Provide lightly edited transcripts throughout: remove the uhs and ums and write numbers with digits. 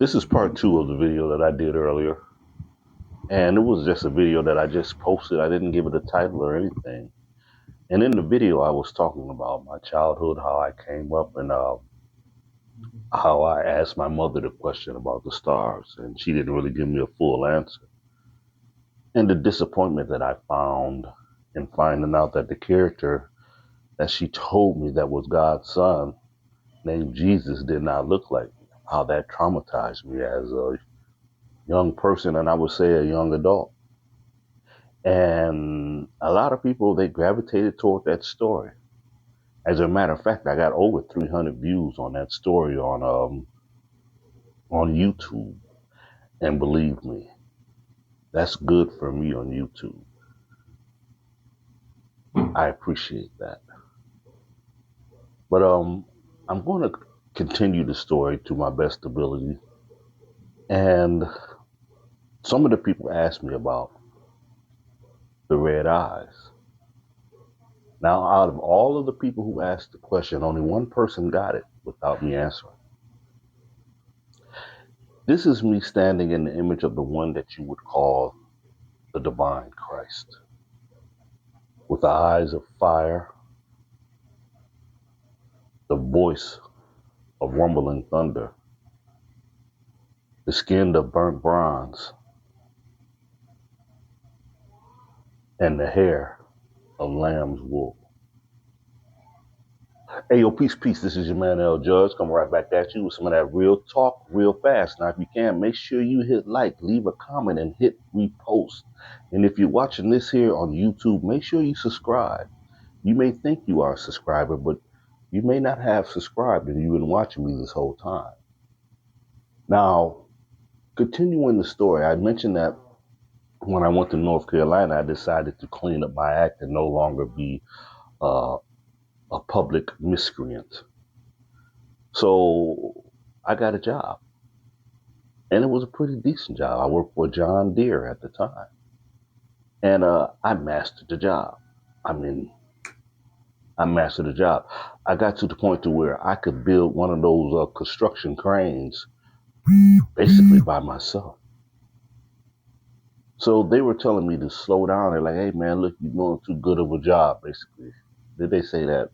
This is part two of the video that I did earlier. And it was just a video that I just posted. I didn't give it a title or anything. And in the video, I was talking about my childhood, how I came up, and how I asked my mother the question about the stars. And she didn't really give me a full answer. And the disappointment that I found in finding out that the character that she told me that was God's son, named Jesus, did not look like me. How that traumatized me as a young person, and I would say a young adult. And a lot of people, they gravitated toward that story. As a matter of fact, I got over 300 views on that story on YouTube. And believe me, that's good for me on YouTube. I appreciate that. But I'm going to continue the story to my best ability. And some of the people asked me about the red eyes. Now, out of all of the people who asked the question, only one person got it without me answering. This is me standing in the image of the one that you would call the divine Christ, with the eyes of fire, the voice of rumbling thunder, the skin of burnt bronze, and the hair of lamb's wool. Hey, yo, peace, peace. This is your man, L. Judge, coming right back at you with some of that real talk real fast. Now, if you can, make sure you hit like, leave a comment, and hit repost. And if you're watching this here on YouTube, make sure you subscribe. You may think you are a subscriber, but you may not have subscribed and you've been watching me this whole time. Now, continuing the story, I mentioned that when I went to North Carolina, I decided to clean up my act and no longer be uh, a public miscreant. So I got a job, and it was a pretty decent job. I worked for John Deere at the time, and I mastered the job. I mean, I mastered the job. I got to the point to where I could build one of those construction cranes basically by myself. So they were telling me to slow down. They're like, "Hey man, look, you're doing too good of a job." Basically, did they say that?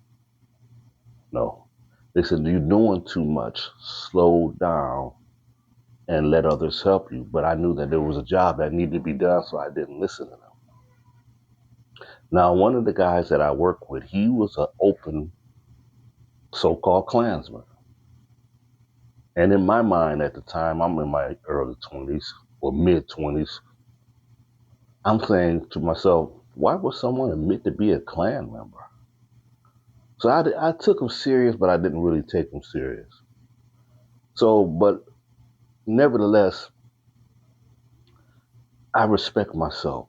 No. They said you're doing too much. Slow down and let others help you. But I knew that there was a job that needed to be done, so I didn't listen to them. Now, one of the guys that I work with, he was an open so-called Klansman. And in my mind at the time, I'm in my early 20s or mid 20s, I'm saying to myself, why would someone admit to be a Klan member? So I took him serious, but I didn't really take him serious. So, but nevertheless, I respect myself.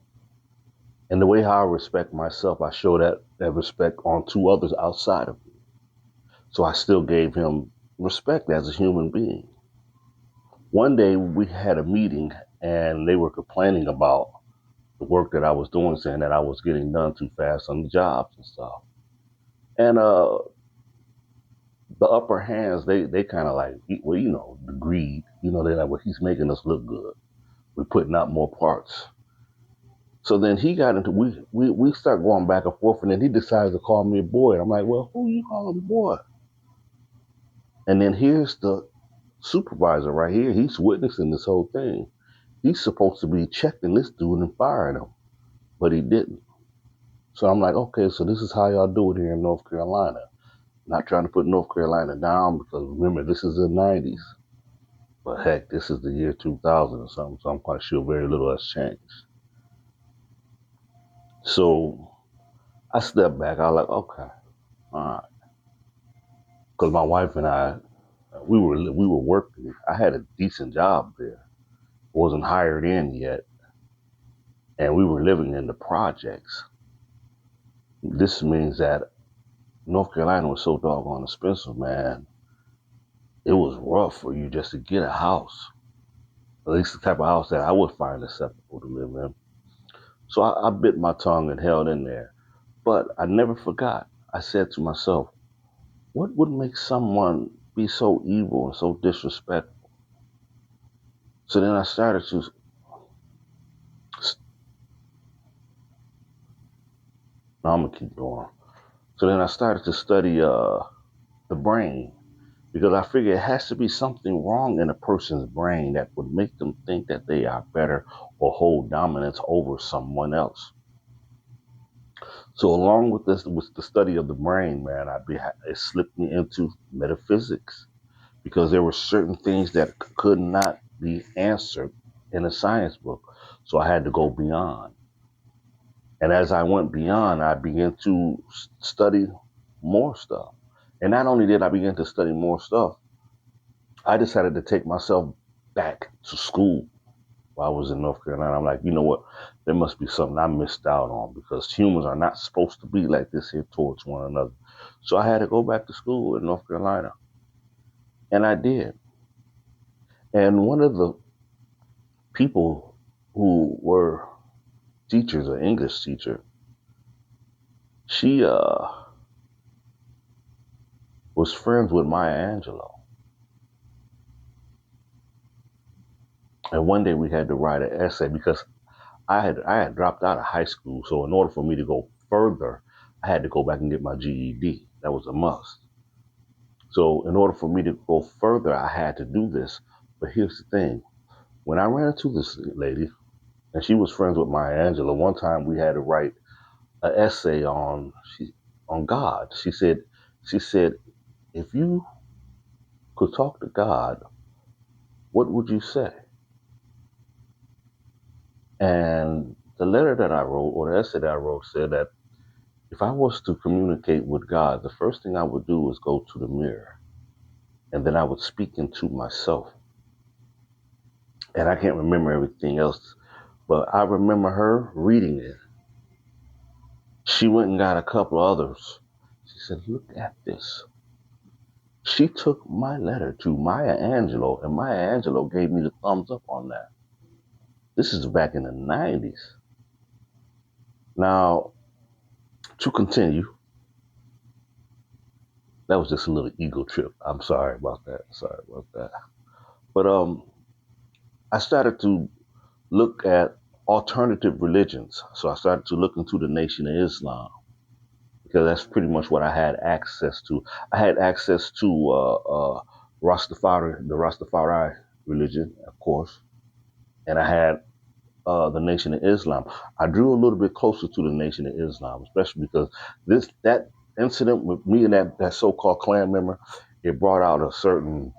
And the way how I respect myself, I show that respect on two others outside of me. So I still gave him respect as a human being. One day we had a meeting and they were complaining about the work that I was doing, saying that I was getting done too fast on the jobs and stuff. And the upper hands, they kind of like, well, you know, the greed, you know, they're like, well, he's making us look good. We're putting out more parts. So then he got into, we start going back and forth, and then he decides to call me a boy. And I'm like, well, who you calling boy? And then here's the supervisor right here. He's witnessing this whole thing. He's supposed to be checking this dude and firing him, but he didn't. So I'm like, okay, so this is how y'all do it here in North Carolina. Not trying to put North Carolina down because remember, this is the 90s. But heck, this is the year 2000 or something, so I'm quite sure very little has changed. So I stepped back. I was like, okay, all right. Because my wife and I, we were working. I had a decent job there. Wasn't hired in yet, and we were living in the projects. This means that North Carolina was so doggone expensive, man. It was rough for you just to get a house. At least the type of house that I would find acceptable to live in. So I bit my tongue and held in there. But I never forgot. I said to myself, what would make someone be so evil and so disrespectful? So then I started to, now I'm gonna keep going. So then I started to study the brain because I figured it has to be something wrong in a person's brain that would make them think that they are better or hold dominance over someone else. So along with this, with the study of the brain, man, it slipped me into metaphysics because there were certain things that could not be answered in a science book. So I had to go beyond. And as I went beyond, I began to study more stuff. And not only did I begin to study more stuff, I decided to take myself back to school while I was in North Carolina. I'm like, you know what? There must be something I missed out on because humans are not supposed to be like this here towards one another. So I had to go back to school in North Carolina. And I did. And one of the people who were teachers, an English teacher, she was friends with Maya Angelou. And one day we had to write an essay because I had dropped out of high school. So in order for me to go further, I had to go back and get my GED. That was a must. So in order for me to go further, I had to do this. But here's the thing. When I ran into this lady, and she was friends with Maya Angelou, one time we had to write an essay on God. She said, if you could talk to God, what would you say? And the letter that I wrote, or the essay that I wrote, said that if I was to communicate with God, the first thing I would do is go to the mirror, and then I would speak into myself. And I can't remember everything else, but I remember her reading it. She went and got a couple others. She said, look at this. She took my letter to Maya Angelou, and Maya Angelou gave me the thumbs up on that. This is back in the 90s. Now, to continue, that was just a little ego trip. I'm sorry about that. Sorry about that. But I started to look at alternative religions. So I started to look into the Nation of Islam because that's pretty much what I had access to. I had access to Rastafari, the Rastafari religion, of course, and I had the Nation of Islam. I drew a little bit closer to the Nation of Islam, especially because that incident with me and that so-called clan member, it brought out a certain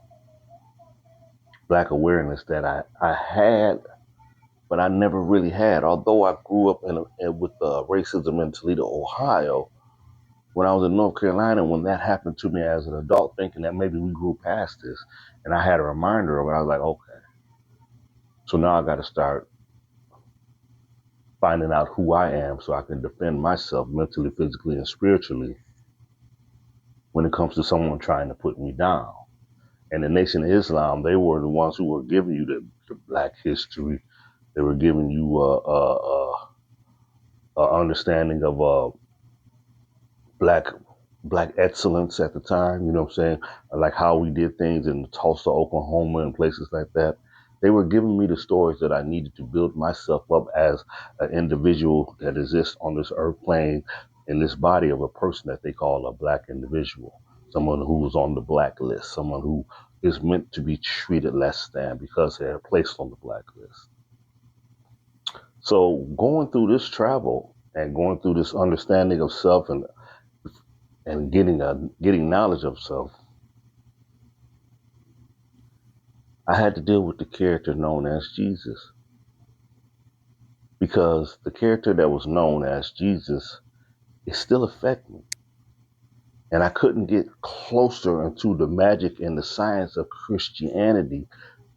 black awareness that I had, but I never really had. Although I grew up with racism in Toledo, Ohio, when I was in North Carolina, when that happened to me as an adult, thinking that maybe we grew past this, and I had a reminder of it, I was like, okay. So now I got to start finding out who I am so I can defend myself mentally, physically, and spiritually when it comes to someone trying to put me down. And the Nation of Islam, they were the ones who were giving you the black history. They were giving you understanding of black black excellence at the time, you know what I'm saying? Like how we did things in Tulsa, Oklahoma, and places like that. They were giving me the stories that I needed to build myself up as an individual that exists on this earth plane in this body of a person that they call a black individual, someone who is on the black list, someone who is meant to be treated less than because they're placed on the black list. So going through this travel and going through this understanding of self and getting knowledge of self, I had to deal with the character known as Jesus because the character that was known as Jesus is still affecting me. And I couldn't get closer into the magic and the science of Christianity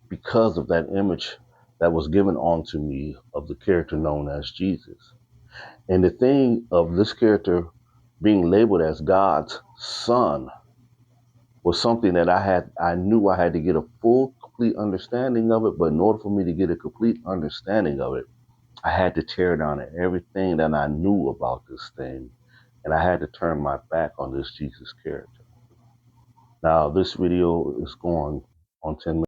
because of that image that was given onto me of the character known as Jesus. And the thing of this character being labeled as God's son was something that I knew I had to get a full, complete understanding of it. But in order for me to get a complete understanding of it, I had to tear down everything that I knew about this thing. And I had to turn my back on this Jesus character. Now, this video is going on 10 minutes.